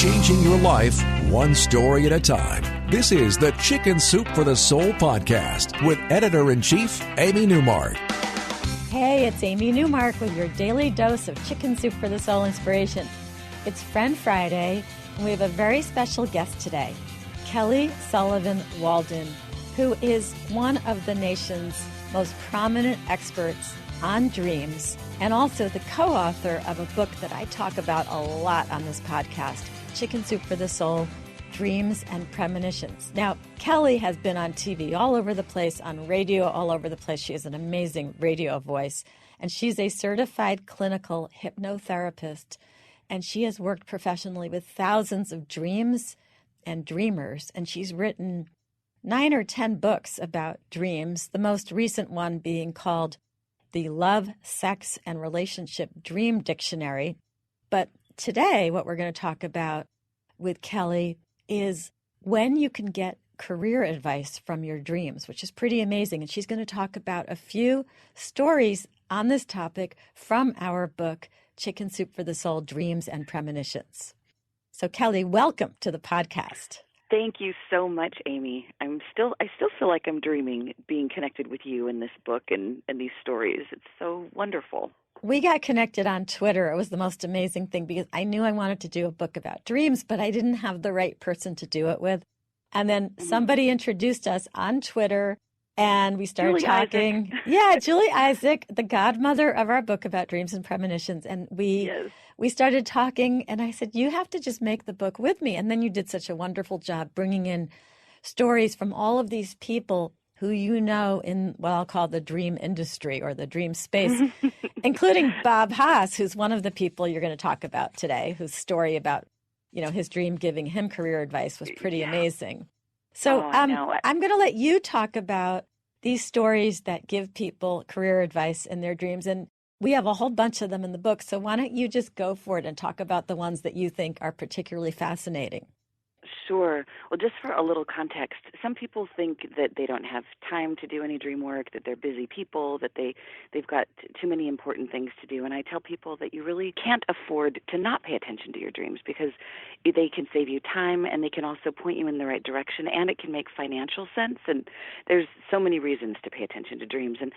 changing your life one story at a time. This is the Chicken Soup for the Soul podcast with Editor-in-Chief Amy Newmark. Hey, it's Amy Newmark with your daily dose of Chicken Soup for the Soul inspiration. It's Friend Friday, and we have a very special guest today, Kelly Sullivan Walden, who is one of the nation's most prominent experts on dreams, and also the co-author of a book that I talk about a lot on this podcast, Chicken Soup for the Soul, Dreams and Premonitions. Now, Kelly has been on TV all over the place, on radio all over the place. She has an amazing radio voice, and she's a certified clinical hypnotherapist, and she has worked professionally with thousands of dreams and dreamers, and she's written 9 or 10 books about dreams, the most recent one being called The Love, Sex, and Relationship Dream Dictionary. But today, what we're going to talk about with Kelly is when you can get career advice from your dreams, which is pretty amazing. And she's going to talk about a few stories on this topic from our book, Chicken Soup for the Soul, Dreams and Premonitions. So Kelly, welcome to the podcast. Thank you so much, Amy. I still feel like I'm dreaming being connected with you in this book and these stories. It's so wonderful. We got connected on Twitter. It was the most amazing thing because I knew I wanted to do a book about dreams, but I didn't have the right person to do it with. And then somebody introduced us on Twitter, and we started talking. Isaac. Yeah, Julie Isaac, the godmother of our book about dreams and premonitions. And we started talking, and I said, you have to just make the book with me. And then you did such a wonderful job bringing in stories from all of these people who you know in what I'll call the dream industry or the dream space, including Bob Haas, who's one of the people you're going to talk about today, whose story about, his dream giving him career advice was pretty amazing. So I'm going to let you talk about these stories that give people career advice in their dreams. And we have a whole bunch of them in the book. So why don't you just go for it and talk about the ones that you think are particularly fascinating? Sure. Well, just for a little context, some people think that they don't have time to do any dream work, that they're busy people, that they've got too many important things to do. And I tell people that you really can't afford to not pay attention to your dreams because they can save you time and they can also point you in the right direction and it can make financial sense. And there's so many reasons to pay attention to dreams. And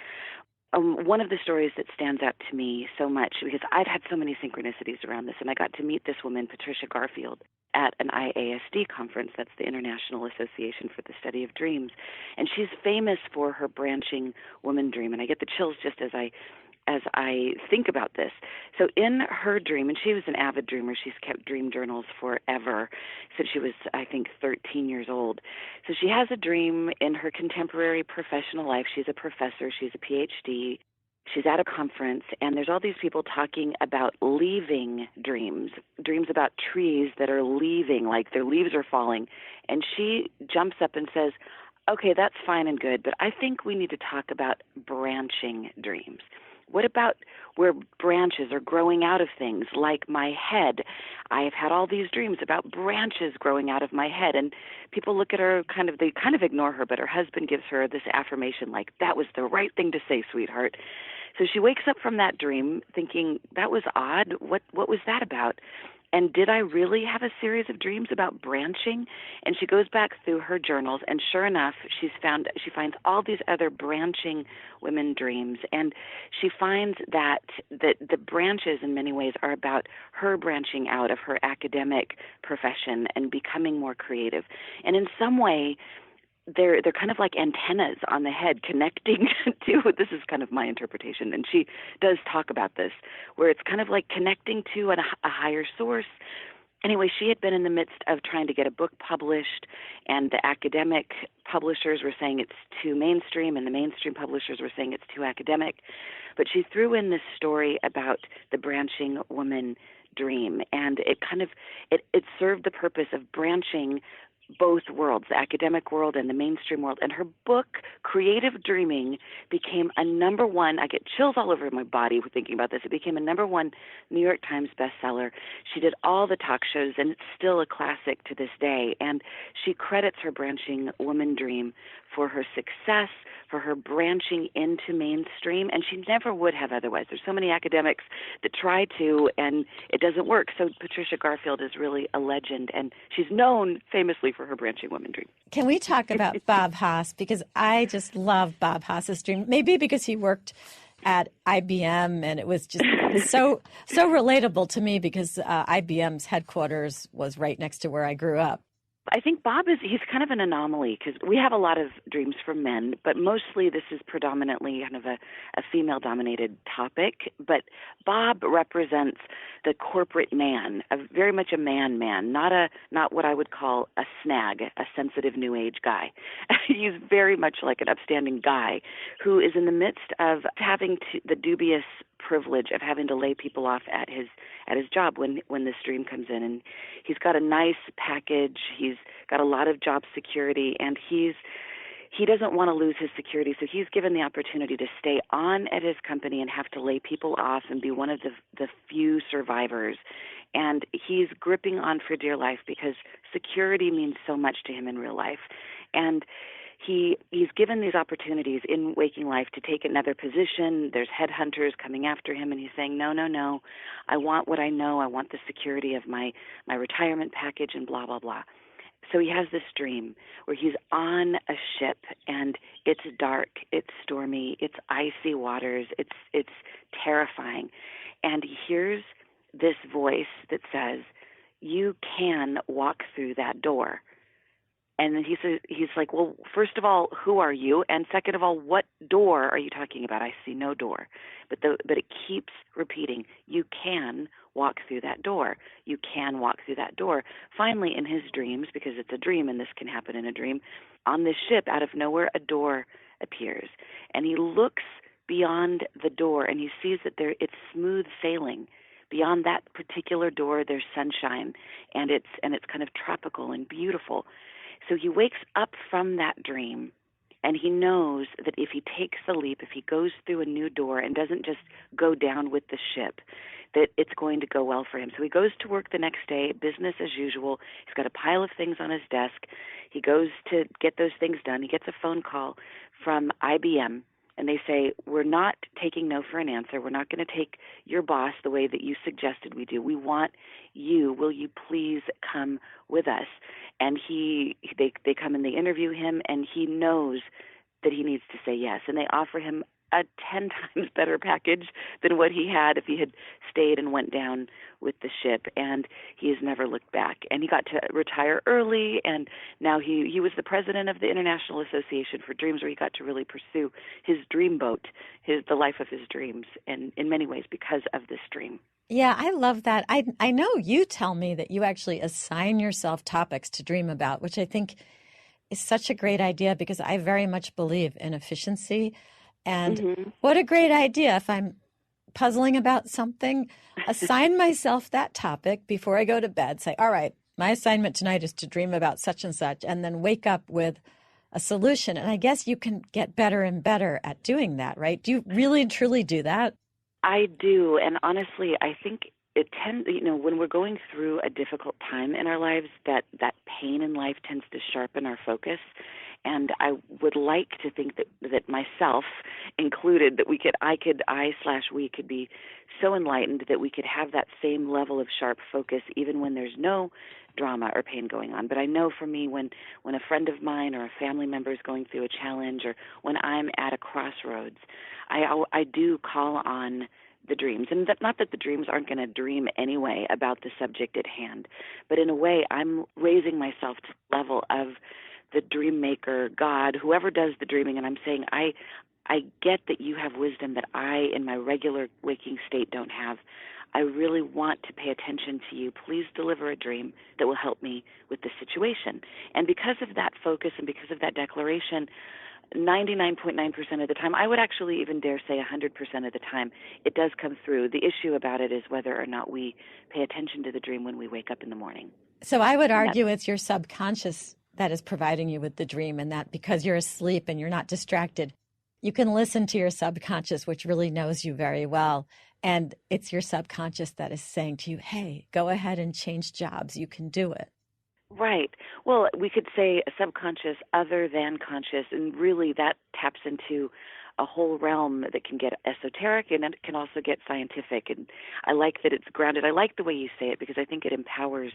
one of the stories that stands out to me so much, because I've had so many synchronicities around this, and I got to meet this woman, Patricia Garfield, at an IASD conference. That's the International Association for the Study of Dreams. And she's famous for her branching woman dream. And I get the chills just as I think about this. So in her dream, and she was an avid dreamer, she's kept dream journals forever since she was, I think, 13 years old. So she has a dream in her contemporary professional life. She's a professor. She's a PhD. She's at a conference, and there's all these people talking about leaving dreams about trees that are leaving, like their leaves are falling. And she jumps up and says, okay, that's fine and good, but I think we need to talk about branching dreams. What about where branches are growing out of things, like my head? I have had all these dreams about branches growing out of my head, and people look at her they kind of ignore her, but her husband gives her this affirmation like, that was the right thing to say, sweetheart. So she wakes up from that dream thinking, that was odd. What was that about? And did I really have a series of dreams about branching? And she goes back through her journals, and sure enough, she finds all these other branching women dreams. And she finds that the branches in many ways are about her branching out of her academic profession and becoming more creative. And in some way, they're kind of like antennas on the head connecting to, this is kind of my interpretation, and she does talk about this, where it's kind of like connecting to a higher source. Anyway, she had been in the midst of trying to get a book published, and the academic publishers were saying it's too mainstream, and the mainstream publishers were saying it's too academic. But she threw in this story about the branching woman dream, and it served the purpose of branching both worlds, the academic world and the mainstream world. And her book, Creative Dreaming, became a #1. I get chills all over my body thinking about this. It became a #1 New York Times bestseller. She did all the talk shows, and it's still a classic to this day. And she credits her branching woman dream for her success, for her branching into mainstream, and she never would have otherwise. There's so many academics that try to, and it doesn't work. So Patricia Garfield is really a legend, and she's known famously for her branching woman dream. Can we talk about Bob Haas? Because I just love Bob Haas's dream. Maybe because he worked at IBM, and it was so relatable to me because IBM's headquarters was right next to where I grew up. I think Bob he's kind of an anomaly because we have a lot of dreams for men, but mostly this is predominantly kind of a female-dominated topic. But Bob represents the corporate man, very much a man, not what I would call a snag, a sensitive new age guy. He's very much like an upstanding guy who is in the midst of having the dubious privilege of having to lay people off at his job when this dream comes in, and he's got a nice package, he's got a lot of job security, and he doesn't want to lose his security, so he's given the opportunity to stay on at his company and have to lay people off and be one of the few survivors. And he's gripping on for dear life because security means so much to him in real life. And he's given these opportunities in waking life to take another position. There's headhunters coming after him, and he's saying, no, I want what I know. I want the security of my retirement package and blah, blah, blah. So he has this dream where he's on a ship, and it's dark, it's stormy, it's icy waters, it's terrifying. And he hears this voice that says, you can walk through that door. And then he's like, well, first of all, who are you? And second of all, what door are you talking about? I see no door. But it keeps repeating, you can walk through that door. You can walk through that door. Finally, in his dreams, because it's a dream and this can happen in a dream, on this ship, out of nowhere, a door appears. And he looks beyond the door and he sees that it's smooth sailing. Beyond that particular door, there's sunshine, and it's kind of tropical and beautiful. So he wakes up from that dream, and he knows that if he takes the leap, if he goes through a new door and doesn't just go down with the ship, that it's going to go well for him. So he goes to work the next day, business as usual. He's got a pile of things on his desk. He goes to get those things done. He gets a phone call from IBM, and they say, we're not taking no for an answer. We're not going to take your boss the way that you suggested we do. We want you. Will you please come with us? And they come and they interview him, and he knows that he needs to say yes. And they offer him a 10 times better package than what he had if he had stayed and went down with the ship. And he has never looked back. And he got to retire early, and now he was the president of the International Association for Dreams, where he got to really pursue his dream boat, the life of his dreams, and in many ways because of this dream. Yeah, I love that. I know you tell me that you actually assign yourself topics to dream about, which I think is such a great idea because I very much believe in efficiency. And what a great idea. If I'm puzzling about something, assign myself that topic before I go to bed. Say, all right, my assignment tonight is to dream about such and such, and then wake up with a solution. And I guess you can get better and better at doing that, right? Do you really and truly do that? I do. And honestly, I think when we're going through a difficult time in our lives, that pain in life tends to sharpen our focus. And I would like to think that myself included, that we could be so enlightened that we could have that same level of sharp focus even when there's no drama or pain going on. But I know for me, when a friend of mine or a family member is going through a challenge, or when I'm at a crossroads, I do call on the dreams. And not that the dreams aren't going to dream anyway about the subject at hand, but in a way I'm raising myself to the level of the dream maker, God, whoever does the dreaming, and I'm saying, I get that you have wisdom that I, in my regular waking state, don't have. I really want to pay attention to you. Please deliver a dream that will help me with the situation. And because of that focus and because of that declaration, 99.9% of the time, I would actually even dare say 100% of the time, it does come through. The issue about it is whether or not we pay attention to the dream when we wake up in the morning. So I would argue it's your subconscious that is providing you with the dream, and that because you're asleep and you're not distracted, you can listen to your subconscious, which really knows you very well. And it's your subconscious that is saying to you, hey, go ahead and change jobs. You can do it. Right. Well, we could say a subconscious other than conscious, and really that taps into a whole realm that can get esoteric and it can also get scientific. And I like that it's grounded. I like the way you say it because I think it empowers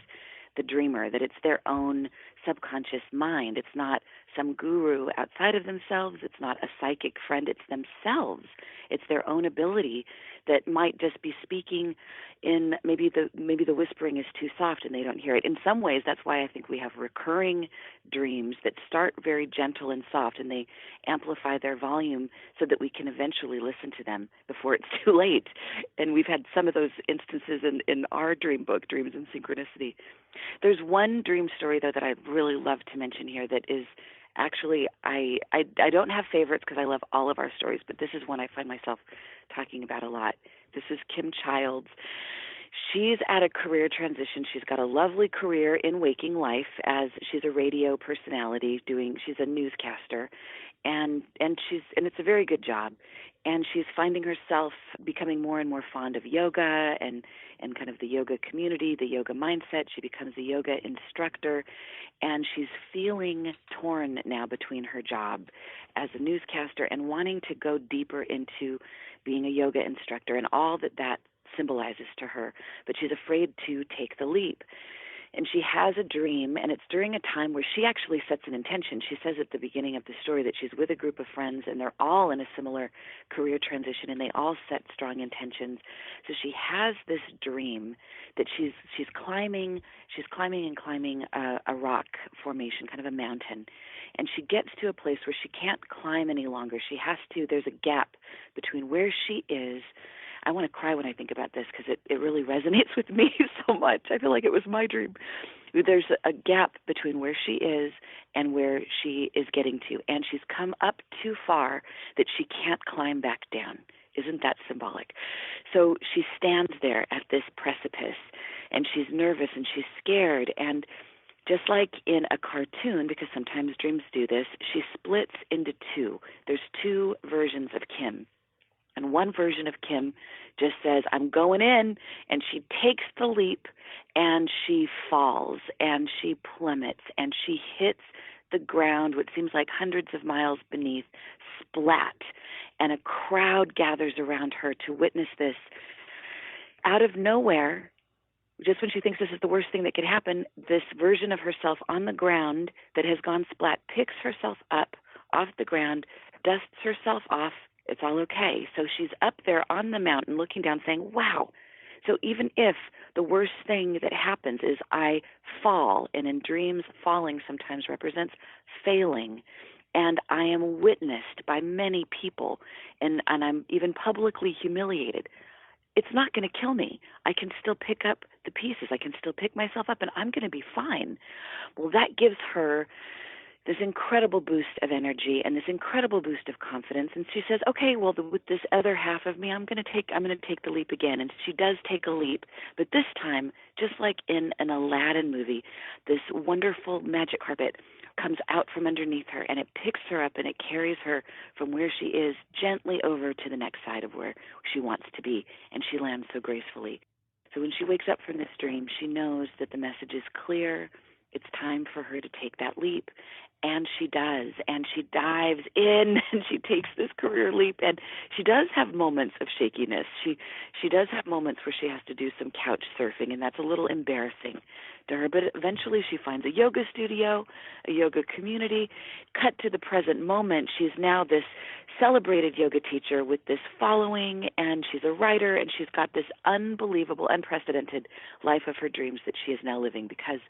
the dreamer, that it's their own subconscious mind. It's not some guru outside of themselves. It's not a psychic friend. It's themselves. It's their own ability that might just be speaking in maybe the whispering is too soft and they don't hear it. In some ways, that's why I think we have recurring dreams that start very gentle and soft and they amplify their volume so that we can eventually listen to them before it's too late. And we've had some of those instances in our dream book, Dreams and Synchronicity. There's one dream story, though, that I'd really love to mention here that is actually, I don't have favorites because I love all of our stories, but this is one I find myself talking about a lot. This is Kim Childs. She's at a career transition. She's got a lovely career in waking life as she's a radio personality she's a newscaster, and it's a very good job. And she's finding herself becoming more and more fond of yoga and kind of the yoga community, the yoga mindset. She becomes a yoga instructor, and she's feeling torn now between her job as a newscaster and wanting to go deeper into being a yoga instructor and all that symbolizes to her. But she's afraid to take the leap. And she has a dream, and it's during a time where she actually sets an intention. She says at the beginning of the story that she's with a group of friends, and they're all in a similar career transition, and they all set strong intentions. So she has this dream that she's climbing a rock formation, kind of a mountain, and she gets to a place where she can't climb any longer. There's a gap between where she is. I want to cry when I think about this because it really resonates with me so much. I feel like it was my dream. There's a gap between where she is and where she is getting to, and she's come up too far that she can't climb back down. Isn't that symbolic? So she stands there at this precipice, and she's nervous and she's scared, and just like in a cartoon, because sometimes dreams do this, she splits into two. There's two versions of Kim. And one version of Kim just says, I'm going in, and she takes the leap, and she falls, and she plummets, and she hits the ground, what seems like hundreds of miles beneath, splat, and a crowd gathers around her to witness this. Out of nowhere, just when she thinks this is the worst thing that could happen, this version of herself on the ground that has gone splat picks herself up off the ground, dusts herself off. It's all okay. So she's up there on the mountain looking down saying, wow. So even if the worst thing that happens is I fall, and in dreams falling sometimes represents failing, and I am witnessed by many people, and I'm even publicly humiliated, it's not going to kill me. I can still pick up the pieces. I can still pick myself up, and I'm going to be fine. Well, that gives her this incredible boost of energy and this incredible boost of confidence. And she says, okay, well, with this other half of me, I'm going to take the leap again. And she does take a leap, but this time, just like in an Aladdin movie, this wonderful magic carpet comes out from underneath her, and it picks her up, and it carries her from where she is gently over to the next side of where she wants to be, and she lands so gracefully. So when she wakes up from this dream, she knows that the message is clear. It's time for her to take that leap, and she does, and she dives in, and she takes this career leap, and she does have moments of shakiness. She does have moments where she has to do some couch surfing, and that's a little embarrassing to her, but eventually she finds a yoga studio, a yoga community. Cut to the present moment, she's now this celebrated yoga teacher with this following, and she's a writer, and she's got this unbelievable, unprecedented life of her dreams that she is now living because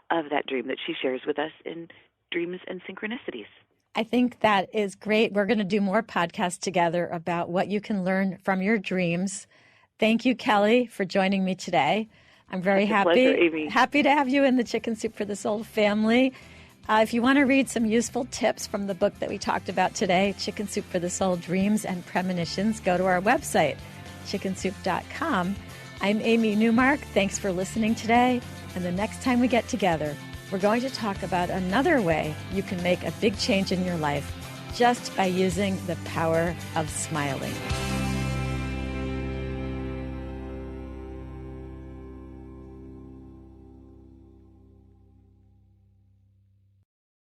of that dream that she shares with us in Dreams and Synchronicities. I think that is great. We're going to do more podcasts together about what you can learn from your dreams. Thank you, Kelly, for joining me today. I'm very happy to have you in the Chicken Soup for the Soul family. If you want to read some useful tips from the book that we talked about today, Chicken Soup for the Soul, Dreams and Premonitions, go to our website, chickensoup.com. I'm Amy Newmark. Thanks for listening today. And the next time we get together, we're going to talk about another way you can make a big change in your life just by using the power of smiling.